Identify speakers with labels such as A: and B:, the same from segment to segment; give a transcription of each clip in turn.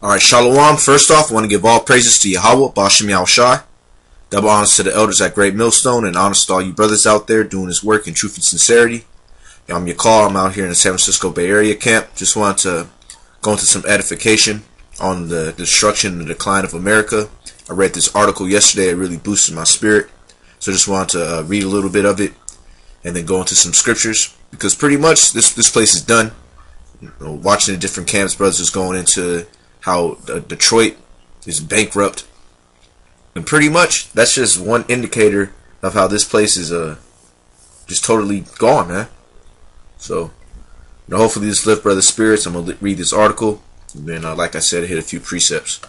A: Alright, Shalom. First off, I want to give all praises to Yahweh, Bashem Yahushai. Double honors to the elders at Great Millstone, and honors to all you brothers out there doing this work in truth and sincerity. I'm your call. I'm out here in the San Francisco Bay Area camp. Just wanted to go into some edification on the destruction and the decline of America. I read this article yesterday. It really boosted my spirit. So just wanted to read a little bit of it and then go into some scriptures. Because pretty much this place is done. Watching the different camps, brothers is going into how Detroit is bankrupt, and pretty much that's just one indicator of how this place is just totally gone, man. So hopefully this lift brothers' spirits. I'm gonna read this article, and then like I said, hit a few precepts.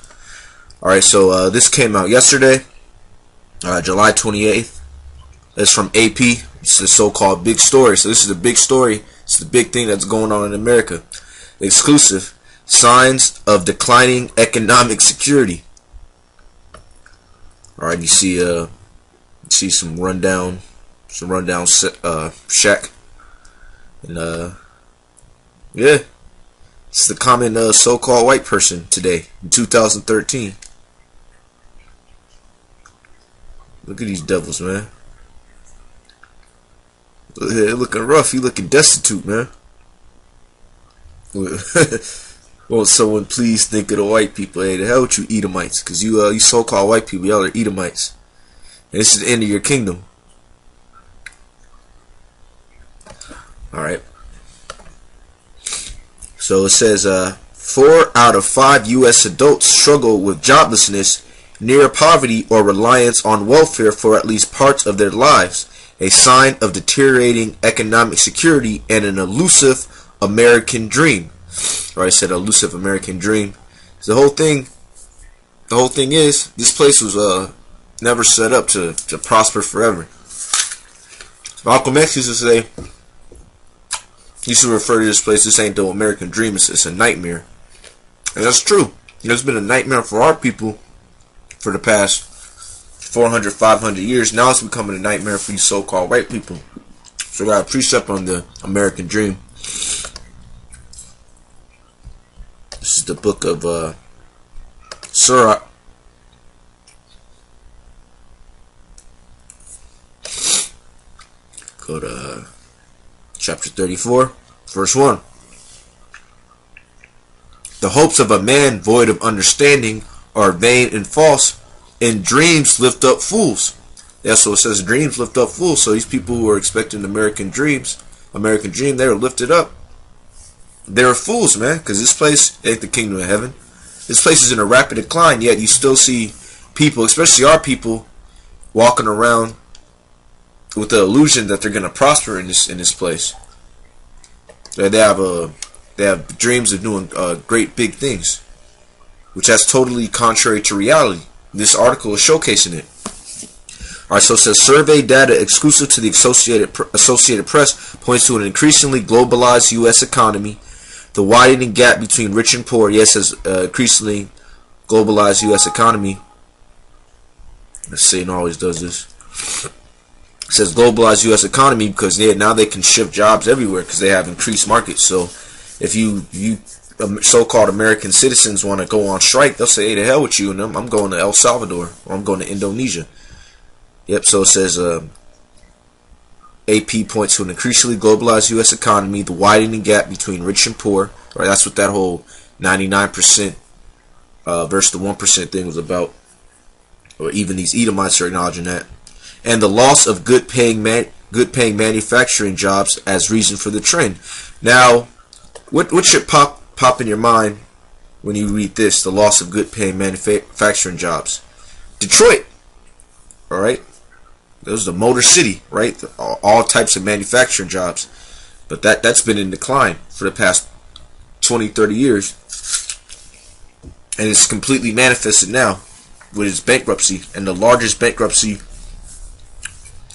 A: Alright, so this came out yesterday, July 28th. It's from AP. It's the so-called big story. So this is the big story. It's the big thing that's going on in America. Exclusive. Signs of declining economic security. Alright, you see some rundown shack. And yeah. It's the common so-called white person today in 2013. Look at these devils, man. They're looking rough. You looking destitute, man. Won't someone please think of the white people? Hey, the hell with you Edomites, because you so-called white people, y'all are Edomites, and this is the end of your kingdom. All right. So it says 4 out of 5 U.S. adults struggle with joblessness, near poverty, or reliance on welfare for at least parts of their lives. A sign of deteriorating economic security and an elusive American dream. Or I said elusive American dream. So the whole thing is this place was never set up to prosper forever. Malcolm X used to say, used to refer to this place, this ain't the American dream, it's a nightmare. And that's true. It's been a nightmare for our people for the past 400, 500 years. Now it's becoming a nightmare for these so-called white people. So I got a precept on the American dream. This is the book of Sirach. Go to chapter 34, verse 1. The hopes of a man void of understanding are vain and false, and dreams lift up fools. Yeah, so it says dreams lift up fools. So these people who are expecting the American dream, they were lifted up. They're fools, man, because this place ain't the kingdom of heaven. This place is in a rapid decline, yet you still see people, especially our people, walking around with the illusion that they're going to prosper in this place. They have dreams of doing great big things, which that's totally contrary to reality. This article is showcasing it. Alright, so it says survey data exclusive to the Associated Press points to an increasingly globalized U.S. economy. The widening gap between rich and poor. Yes, as increasingly globalized U.S. economy. Satan always does this. It says globalized U.S. economy because now they can shift jobs everywhere because they have increased markets. So if you so-called American citizens want to go on strike, they'll say, hey, the hell with you, and I'm going to El Salvador, or I'm going to Indonesia. Yep, so it says AP points to an increasingly globalized U.S. economy, the widening gap between rich and poor. Right, that's what that whole 99% versus the 1% thing was about. Or even these Edomites are acknowledging that. And the loss of good-paying manufacturing jobs as reason for the trend. Now, what should pop in your mind when you read this? The loss of good-paying manufacturing jobs. Detroit. All right. This is the Motor City, right? All types of manufacturing jobs. But that's been in decline for the past 20, 30 years. And it's completely manifested now with its bankruptcy, and the largest bankruptcy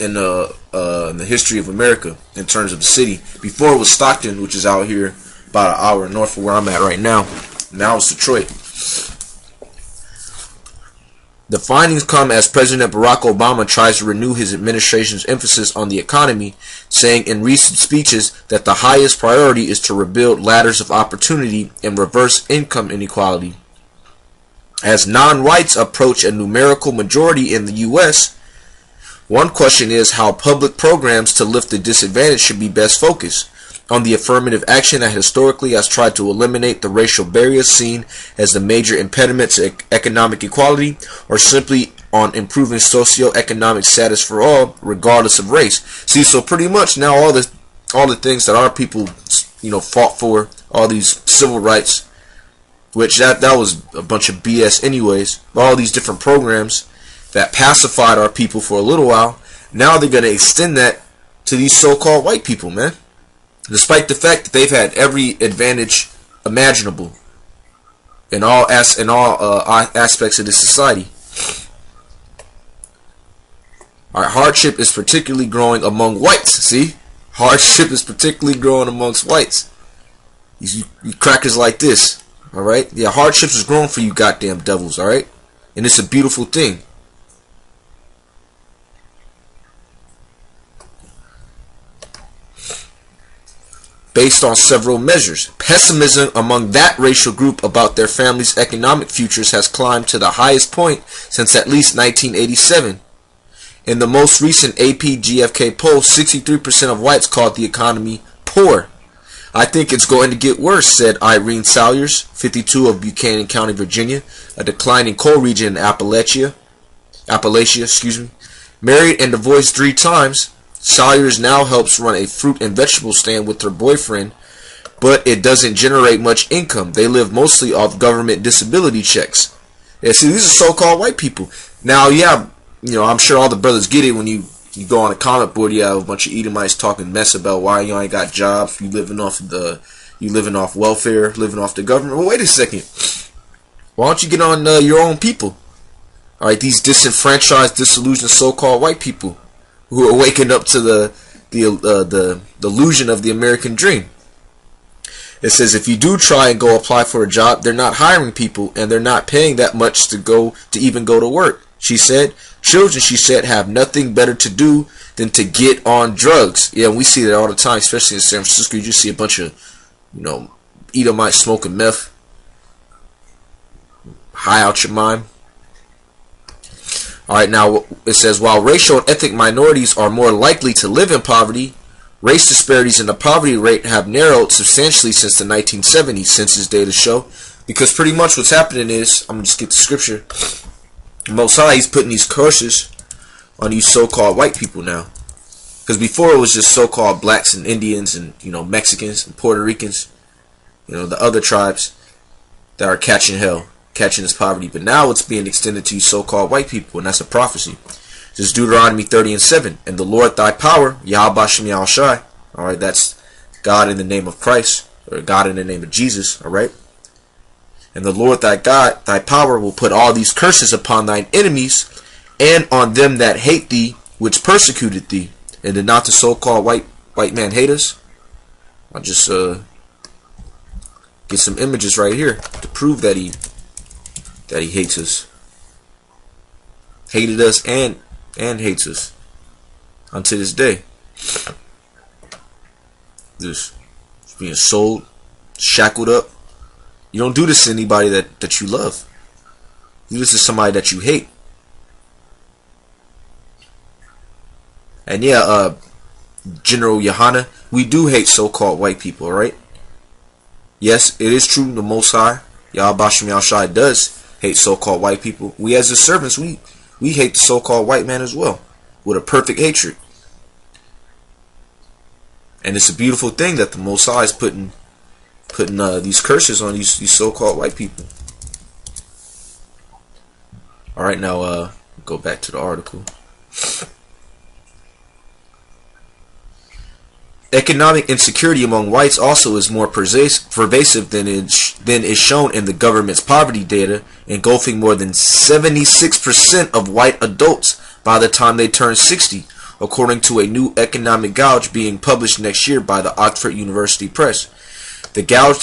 A: in the history of America in terms of the city. Before it was Stockton, which is out here about an hour north of where I'm at right now. Now it's Detroit. The findings come as President Barack Obama tries to renew his administration's emphasis on the economy, saying in recent speeches that the highest priority is to rebuild ladders of opportunity and reverse income inequality. As non-whites approach a numerical majority in the U.S., one question is how public programs to lift the disadvantaged should be best focused. On the affirmative action that historically has tried to eliminate the racial barriers seen as the major impediment to economic equality, or simply on improving socioeconomic status for all, regardless of race. See, so pretty much now all the things that our people, fought for, all these civil rights, which that was a bunch of BS anyways, all these different programs that pacified our people for a little while, now they're going to extend that to these so-called white people, man. Despite the fact that they've had every advantage imaginable in all aspects of this society. All right, hardship is particularly growing among whites. See, hardship is particularly growing amongst whites. You crackers like this, all right? Yeah, hardship is growing for you, goddamn devils, all right? And it's a beautiful thing. Based on several measures, pessimism among that racial group about their family's economic futures has climbed to the highest point since at least 1987. In the most recent AP GFK poll, 63% of whites called the economy poor. I think it's going to get worse, said Irene Salyers, 52 of Buchanan County, Virginia, a declining coal region in Appalachia. Married and divorced 3 times, Salyers now helps run a fruit and vegetable stand with her boyfriend, but it doesn't generate much income. They live mostly off government disability checks. Yeah, see, these are so-called white people. Now, yeah, I'm sure all the brothers get it when you go on a comment board. You have a bunch of Edomites talking mess about why you ain't got jobs, you living off welfare, living off the government. Well, wait a second. Why don't you get on your own people? All right, these disenfranchised, disillusioned so-called white people who are waking up to the illusion of the American dream. It says if you do try and go apply for a job, they're not hiring people and they're not paying that much to even go to work. She said, children, she said, have nothing better to do than to get on drugs. Yeah, we see that all the time, especially in San Francisco. You just see a bunch of, Edomites smoking meth, high out your mind. Alright, now it says, while racial and ethnic minorities are more likely to live in poverty, race disparities in the poverty rate have narrowed substantially since the 1970s, census data show. Because pretty much what's happening is, I'm going to just get the scripture, Most High, he's putting these curses on these so-called white people now. Because before it was just so-called blacks and Indians and, Mexicans and Puerto Ricans, the other tribes that are catching this poverty. But now it's being extended to so-called white people, and that's a prophecy. This is Deuteronomy 30:7. And the Lord thy power, Yahweh Shem Yahushai. Alright, that's God in the name of Christ, or God in the name of Jesus, alright? And the Lord thy God, thy power, will put all these curses upon thine enemies, and on them that hate thee, which persecuted thee. And did not the so-called white man hate us? I'll just get some images right here to prove that he hates us. Hated us and hates us unto this day. Just being sold, shackled up. You don't do this to anybody that you love. You do this to somebody that you hate. And yeah, General Yohana, we do hate so-called white people, alright? Yes, it is true, the Most High, Yahweh Shem Yahushai, does hate so-called white people. We as his servants, we hate the so-called white man as well, with a perfect hatred. And it's a beautiful thing that the Most High is putting these curses on these so-called white people. Alright, now go back to the article. Economic insecurity among whites also is more pervasive than is shown in the government's poverty data, engulfing more than 76% of white adults by the time they turn 60, according to a new economic gauge being published next year by the Oxford University Press. The gauge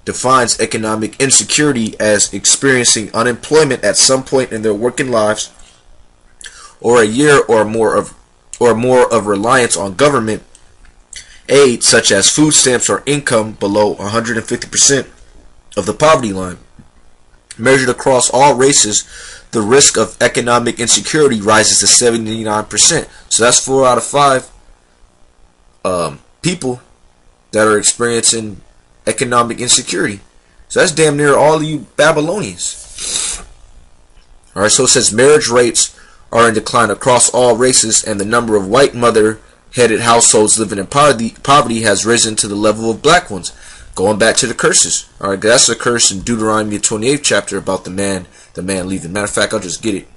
A: defines economic insecurity as experiencing unemployment at some point in their working lives, or a year or more of reliance on government aid, such as food stamps or income below 150% of the poverty line. Measured across all races, the risk of economic insecurity rises to 79%. So that's 4 out of 5 people that are experiencing economic insecurity. So that's damn near all of you Babylonians. Alright, so it says marriage rates are in decline across all races, and the number of white mother-headed households living in poverty has risen to the level of black ones. Going back to the curses. Alright, that's a curse in Deuteronomy 28th chapter about the man leaving. Matter of fact, I'll just get it.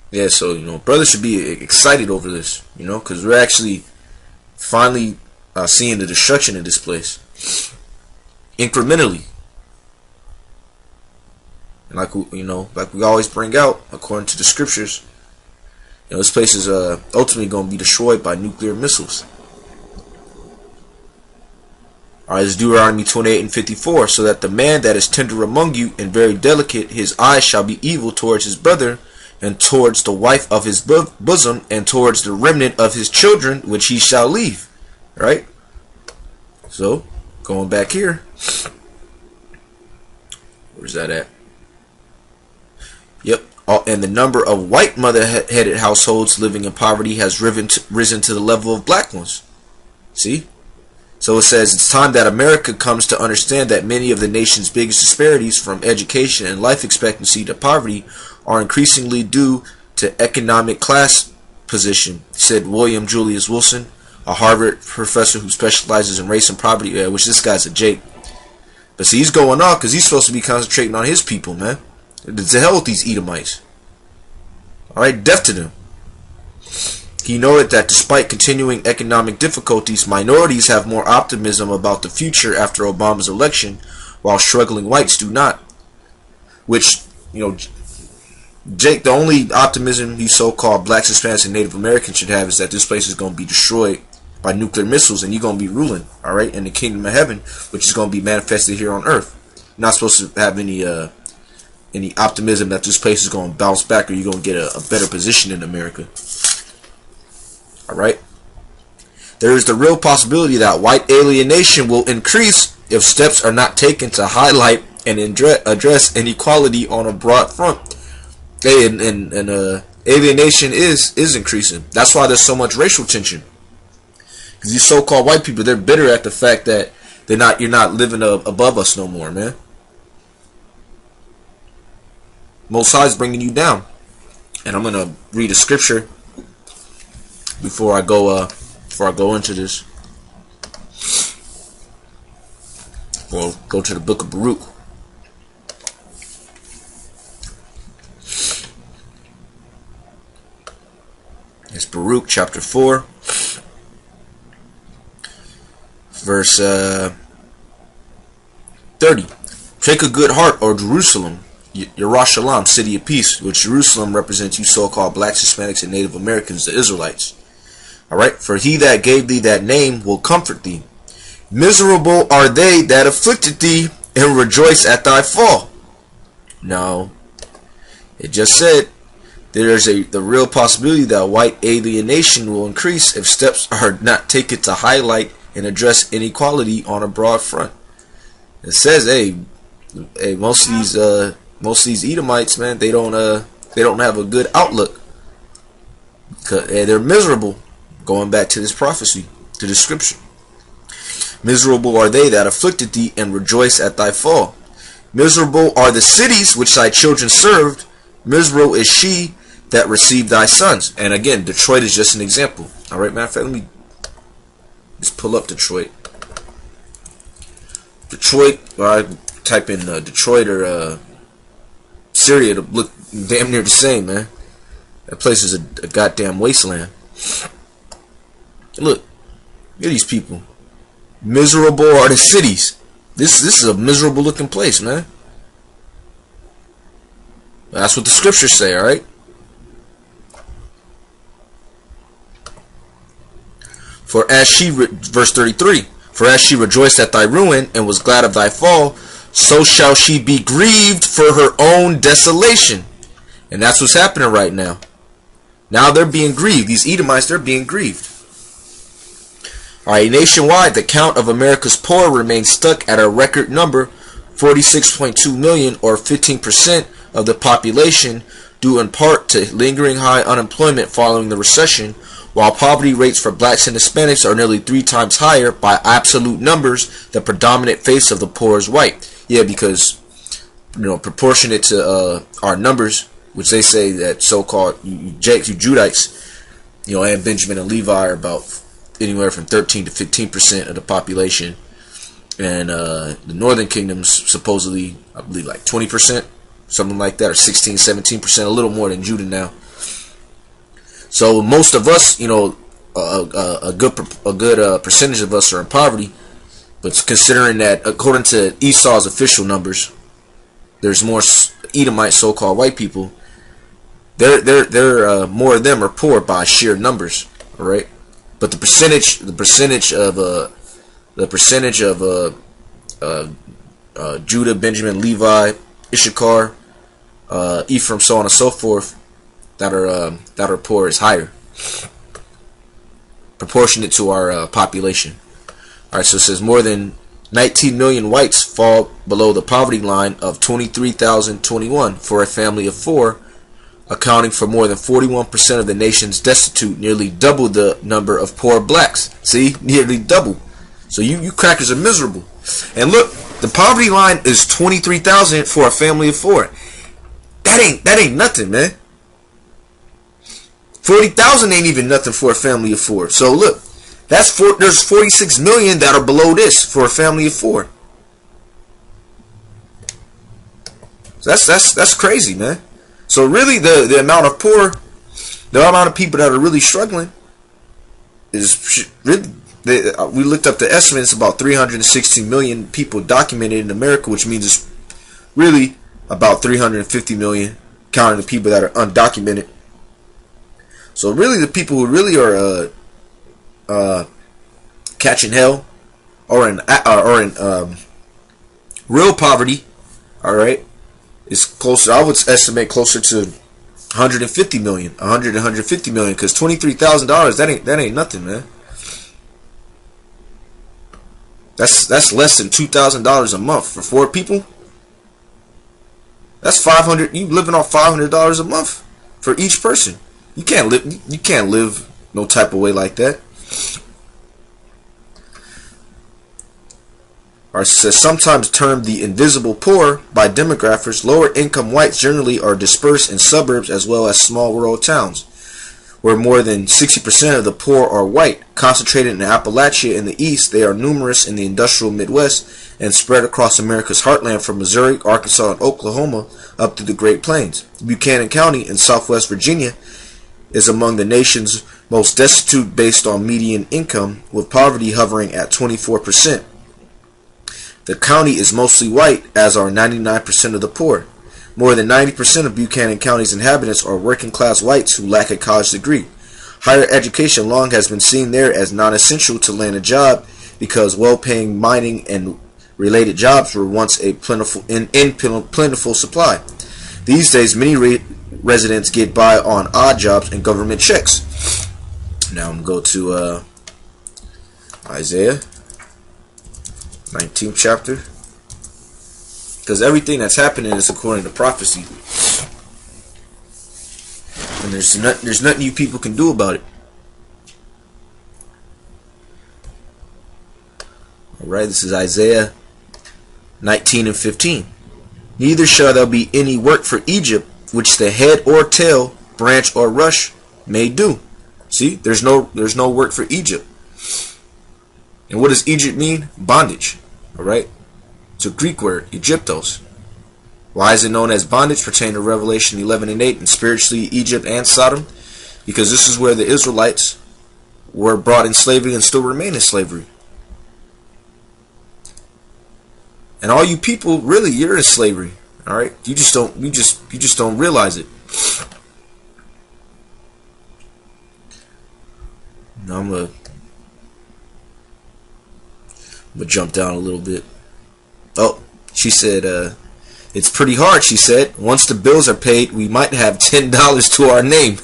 A: Yeah, so, brothers should be excited over this, because we're actually finally seeing the destruction of this place. Incrementally. And like we always bring out, according to the scriptures, this place is ultimately going to be destroyed by nuclear missiles. Alright, it's Deuteronomy 28:54. So that the man that is tender among you and very delicate, his eyes shall be evil towards his brother, and towards the wife of his bosom, and towards the remnant of his children, which he shall leave. Right? So, going back here. Where's that at? Yep. And the number of white mother-headed households living in poverty has risen to the level of black ones. See? So it says it's time that America comes to understand that many of the nation's biggest disparities, from education and life expectancy to poverty, are increasingly due to economic class position, said William Julius Wilson, a Harvard professor who specializes in race and poverty, which this guy's a Jake. But see, he's going off because he's supposed to be concentrating on his people, man. To hell with these Edomites. Alright, death to them. He noted that despite continuing economic difficulties, minorities have more optimism about the future after Obama's election, while struggling whites do not. Which, Jake, the only optimism these so-called blacks, Hispanics, and Native Americans should have is that this place is going to be destroyed by nuclear missiles, and you're going to be ruling, alright, in the kingdom of heaven, which is going to be manifested here on earth. You're not supposed to have any optimism that this place is going to bounce back, or you're going to get a better position in America. Alright? There is the real possibility that white alienation will increase if steps are not taken to highlight and address inequality on a broad front. Hey, and alienation is increasing. That's why there's so much racial tension. Because these so-called white people, they're bitter at the fact that you're not living above us no more, man. Most High is bringing you down. And I'm gonna read a scripture before I go into this. We'll go to the book of Baruch. It's Baruch chapter 4, verse 30. Take a good heart, O Jerusalem, Yerushalayim, city of peace, which Jerusalem represents you so-called blacks, Hispanics, and Native Americans, the Israelites. Alright, for he that gave thee that name will comfort thee. Miserable are they that afflicted thee, and rejoice at thy fall. No, it just said there is the real possibility that white alienation will increase if steps are not taken to highlight and address inequality on a broad front. It says, hey, most of these Edomites, man, they don't have a good outlook. They're miserable. Going back to this prophecy, to the scripture. Miserable are they that afflicted thee, and rejoice at thy fall. Miserable are the cities which thy children served. Miserable is she that received thy sons. And again, Detroit is just an example. Alright, matter of fact, let me just pull up Detroit. Detroit, or I type in Detroit or Syria to look damn near the same, man. That place is a goddamn wasteland. Look at these people. Miserable are the cities. This is a miserable looking place, man. That's what the scriptures say, alright? Verse 33, for as she rejoiced at thy ruin and was glad of thy fall, so shall she be grieved for her own desolation. And that's what's happening right now. Now they're being grieved. These Edomites, they're being grieved. Alright, nationwide, the count of America's poor remains stuck at a record number, 46.2 million, or 15% of the population, due in part to lingering high unemployment following the recession, while poverty rates for blacks and Hispanics are nearly 3 times higher by absolute numbers. The predominant face of the poor is white. Yeah, because, proportionate to our numbers, which they say that so-called you Judites, and Benjamin and Levi are about anywhere from 13 to 15% of the population, and the Northern Kingdom's supposedly, I believe, like 20%, something like that, or 16, 17%, a little more than Judah now. So most of us, a good percentage of us are in poverty. But considering that, according to Esau's official numbers, there's more Edomite so-called white people. They're more of them are poor by sheer numbers. All right, but the percentage of Judah, Benjamin, Levi, Issachar, Ephraim, so on and so forth, that are poor is higher, proportionate to our population. Alright, so it says more than 19 million whites fall below the poverty line of 23,021 for a family of 4, accounting for more than 41% of the nation's destitute, nearly double the number of poor blacks. See, nearly double. So you crackers are miserable. And look, the poverty line is 23,000 for a family of 4. That ain't nothing, man. 40,000 ain't even nothing for a family of 4. So look, there's 46 million that are below this for a family of 4. So that's crazy, man. So really, the amount of people that are really struggling is really. We looked up the estimates, about 316 million people documented in America, which means it's really about 350 million, counting the people that are undocumented. So really, the people who really are catching hell or in real poverty, all right, is closer. I would estimate closer to 150 million, 150 million, because $23,000 that ain't nothing, man. That's less than $2,000 a month for 4 people. That's 500. You living off $500 a month for each person. You can't live no type of way like that. Or says sometimes termed the invisible poor by demographers, lower income whites generally are dispersed in suburbs as well as small rural towns, where more than 60% of the poor are white. Concentrated in Appalachia in the east, they are numerous in the industrial Midwest and spread across America's heartland from Missouri, Arkansas, and Oklahoma up to the Great Plains. Buchanan County in southwest Virginia is among the nation's most destitute based on median income, with poverty hovering at 24%. The county is mostly white, as are 99% of the poor. More than 90% of Buchanan County's inhabitants are working-class whites who lack a college degree. Higher education long has been seen there as non-essential to land a job because well-paying mining and related jobs were once a plentiful supply. These days, many residents get by on odd jobs and government checks. Now I'm going to go to Isaiah 19th chapter, because everything that's happening is according to prophecy, and there's nothing you people can do about it. Alright, this is Isaiah 19 and 15. Neither shall there be any work for Egypt, which the head or tail, branch or rush may do. See, there's no work for Egypt. And what does Egypt mean? Bondage. Alright? It's a Greek word, Egyptos. Why is it known as bondage? Pertaining to Revelation 11 and 8, and spiritually Egypt and Sodom. Because this is where the Israelites were brought in slavery and still remain in slavery. And all you people, really, you're in slavery. Alright? You just don't realize it. Now I'm gonna I'm gonna jump down a little bit. Oh, she said, it's pretty hard, she said. Once the bills are paid, we might have $10 to our name.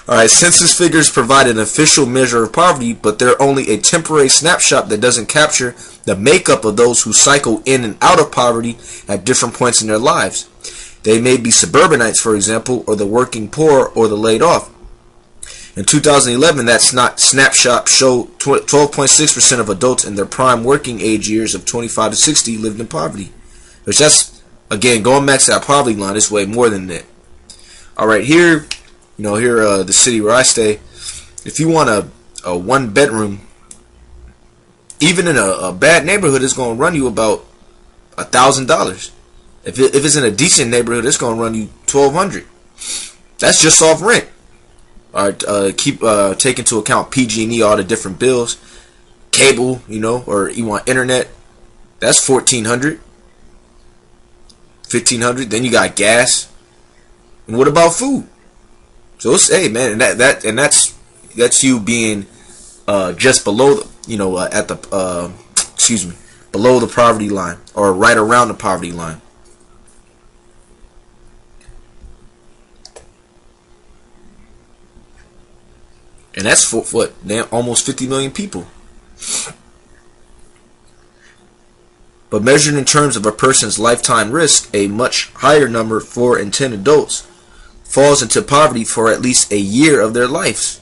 A: Alright, census figures provide an official measure of poverty, but they're only a temporary snapshot that doesn't capture the makeup of those who cycle in and out of poverty at different points in their lives. They may be suburbanites, for example, or the working poor, or the laid off. In 2011, that snapshot showed 12.6% of adults in their prime working age years of 25 to 60 lived in poverty. Which that's, again, going back to that poverty line, it's way more than that. Alright, here, the city where I stay, if you want a one bedroom, even in a bad neighborhood, it's going to run you about $1,000. If it's in a decent neighborhood, it's going to run you $1,200. That's just off rent. Alright, take into account PG&E, all the different bills, cable, or you want internet, that's $1,400, $1,500. Then you got gas, and what about food? So it's, hey man, and that's you being just below the, at the below the poverty line, or right around the poverty line. And that's for what? Almost 50 million people. But measured in terms of a person's lifetime risk, a much higher number, 4 in 10 adults, falls into poverty for at least a year of their lives.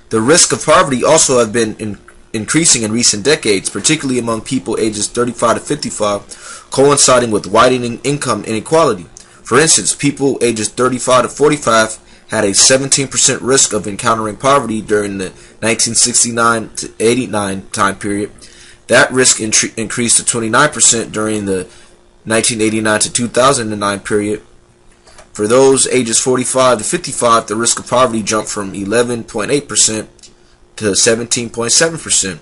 A: The risk of poverty also have been increasing in recent decades, particularly among people ages 35 to 55, coinciding with widening income inequality. For instance, people ages 35 to 45 had a 17% risk of encountering poverty during the 1969 to 89 time period. That risk increased to 29% during the 1989 to 2009 period. For those ages 45 to 55, the risk of poverty jumped from 11.8% to 17.7%.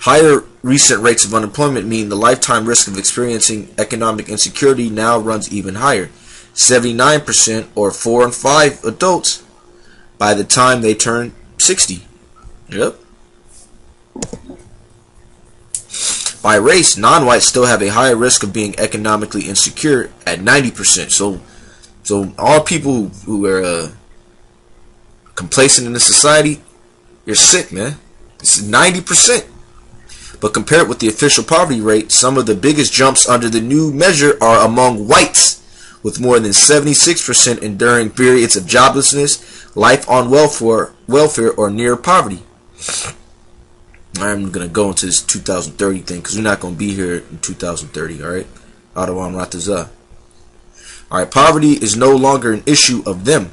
A: Higher recent rates of unemployment mean the lifetime risk of experiencing economic insecurity now runs even higher. 79%, or 4 in 5 adults, by the time they turn 60. Yep. By race, non-whites still have a higher risk of being economically insecure at 90%. So all people who are complacent in the society, you're sick, man. It's 90%. But compared with the official poverty rate, some of the biggest jumps under the new measure are among whites, with more than 76% enduring periods of joblessness, life on welfare or near poverty. I'm going to go into this 2030 thing because we're not going to be here in 2030, alright? Adawan Rataza. Alright, poverty is no longer an issue of them.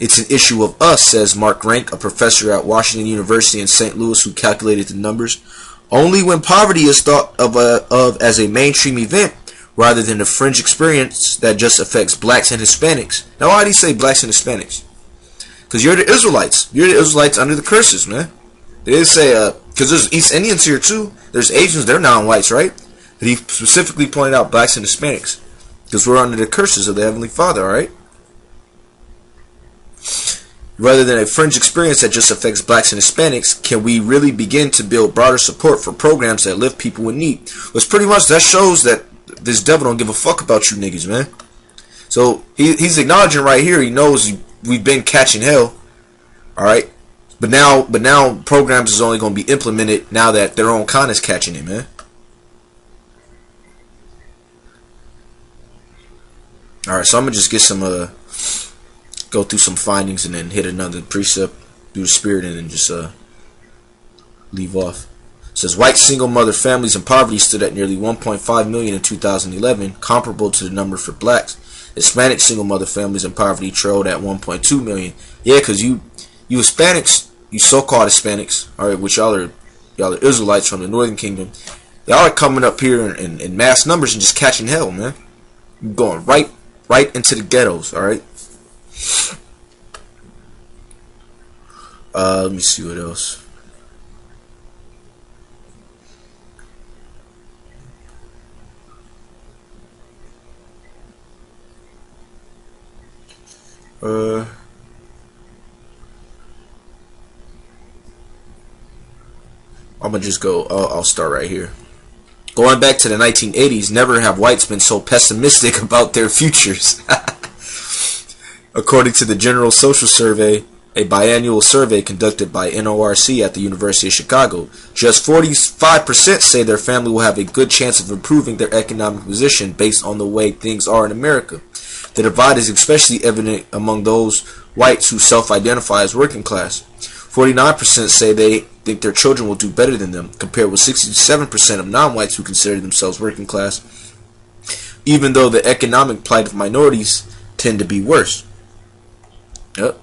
A: It's an issue of us, says Mark Rank, a professor at Washington University in St. Louis who calculated the numbers. Only when poverty is thought of as a mainstream event, rather than a fringe experience that just affects blacks and Hispanics. Now, why do you say blacks and Hispanics? Because you're the Israelites. You're the Israelites under the curses, man. They didn't say, because there's East Indians here too. There's Asians, they're non-whites, right? But he specifically pointed out blacks and Hispanics. Because we're under the curses of the Heavenly Father, alright? Rather than a fringe experience that just affects blacks and Hispanics, can we really begin to build broader support for programs that lift people in need? Which pretty much that shows that this devil don't give a fuck about you niggas, man. So he's acknowledging right here. He knows we've been catching hell, all right. But now programs is only going to be implemented now that their own kind is catching it, man. All right, so I'm gonna just get some go through some findings and then hit another precept, do the spirit, and then just leave off. It says white single mother families in poverty stood at nearly 1.5 million in 2011, comparable to the number for blacks. Hispanic single mother families in poverty trailed at 1.2 million. Yeah, because you Hispanics, you so-called Hispanics, all right, which y'all are Israelites from the Northern Kingdom, y'all are coming up here in mass numbers and just catching hell, man. You're going right into the ghettos, all right. Let me see what else. gonna just go. I'll start right here. Going back to the 1980s, never have whites been so pessimistic about their futures. According to the General Social Survey, a biannual survey conducted by NORC at the University of Chicago, just 45% say their family will have a good chance of improving their economic position based on the way things are in America. The divide is especially evident among those whites who self-identify as working class. 49% say they think their children will do better than them, compared with 67% of non-whites who consider themselves working class, even though the economic plight of minorities tend to be worse. Yep.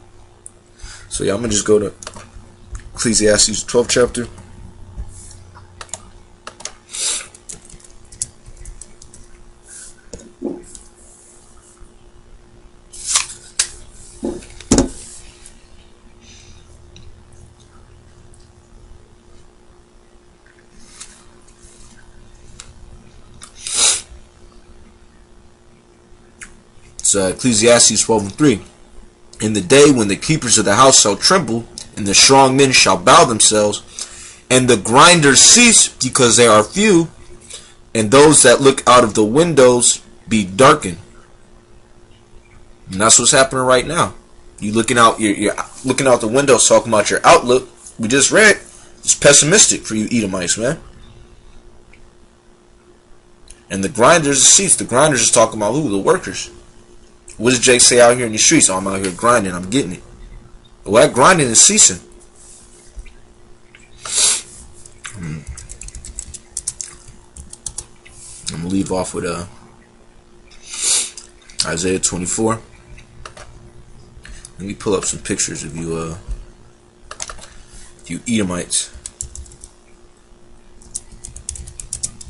A: So yeah, I'm going to just go to Ecclesiastes 12th chapter. It's Ecclesiastes 12:3. In the day when the keepers of the house shall tremble, and the strong men shall bow themselves, and the grinders cease because they are few, and those that look out of the windows be darkened. And that's what's happening right now. You're looking out the windows talking about your outlook. We just read it's pessimistic for you Edomites, man. And the grinders cease. The grinders is talking about who? The workers. What does Jake say out here in the streets? Oh, I'm out here grinding. I'm getting it. Well, that grinding is ceasing. I'm going to leave off with Isaiah 24. Let me pull up some pictures of you Edomites.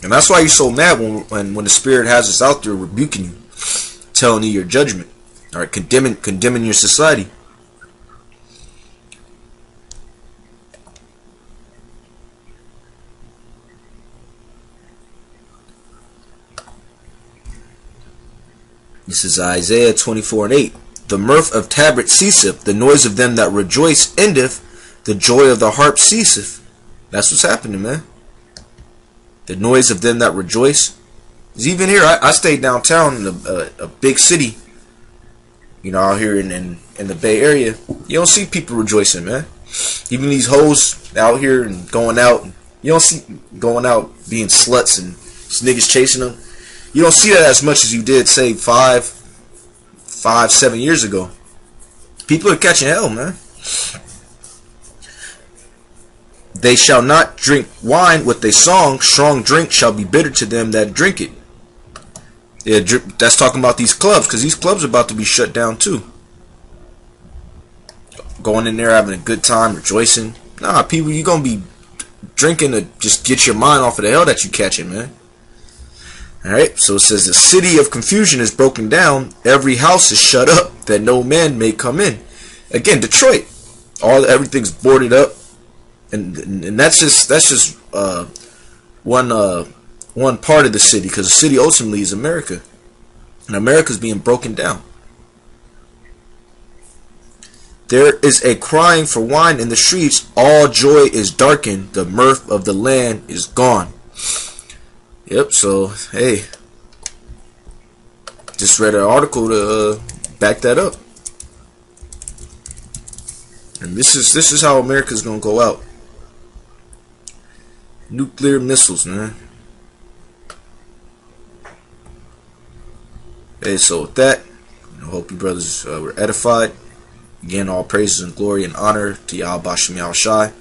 A: And that's why you're so mad when the Spirit has us out there rebuking you, telling you your judgment, all right, condemning your society. This is Isaiah 24:8. The mirth of tabret ceaseth, the noise of them that rejoice endeth, the joy of the harp ceaseth. That's what's happening, man. The noise of them that rejoice. Because even here, I stayed downtown in a big city, out here in the Bay Area. You don't see people rejoicing, man. Even these hoes out here and going out, you don't see going out being sluts and these niggas chasing them. You don't see that as much as you did, say, 7 years ago. People are catching hell, man. They shall not drink wine with a song. Strong drink shall be bitter to them that drink it. Yeah, that's talking about these clubs, because these clubs are about to be shut down too. Going in there having a good time, rejoicing. Nah, people, you're going to be drinking to just get your mind off of the hell that you catching, man. Alright, so it says the city of confusion is broken down. Every house is shut up that no man may come in. Again, Detroit. Everything's boarded up. And that's just one part of the city, because the city ultimately is America, and America's being broken down. There is a crying for wine in the streets. All joy is darkened. The mirth of the land is gone. Yep. So hey, just read an article to back that up, and this is how America's gonna go out. Nuclear missiles, man. Hey, so with that, I hope you brothers were edified. Again, all praises and glory and honor to Yahweh Bashem Yahushai,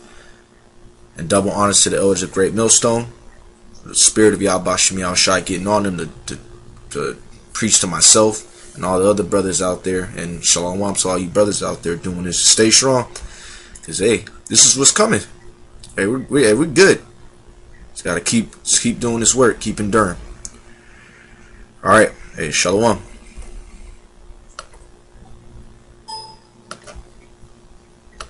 A: and double honors to the elders of Great Millstone. The spirit of Yahweh Bashem Yahushai getting on them to preach to myself and all the other brothers out there, and shalom to all you brothers out there doing this. Stay strong, because hey, this is what's coming. Hey, we're good. Just gotta keep doing this work, keep enduring. All right, hey, shalom.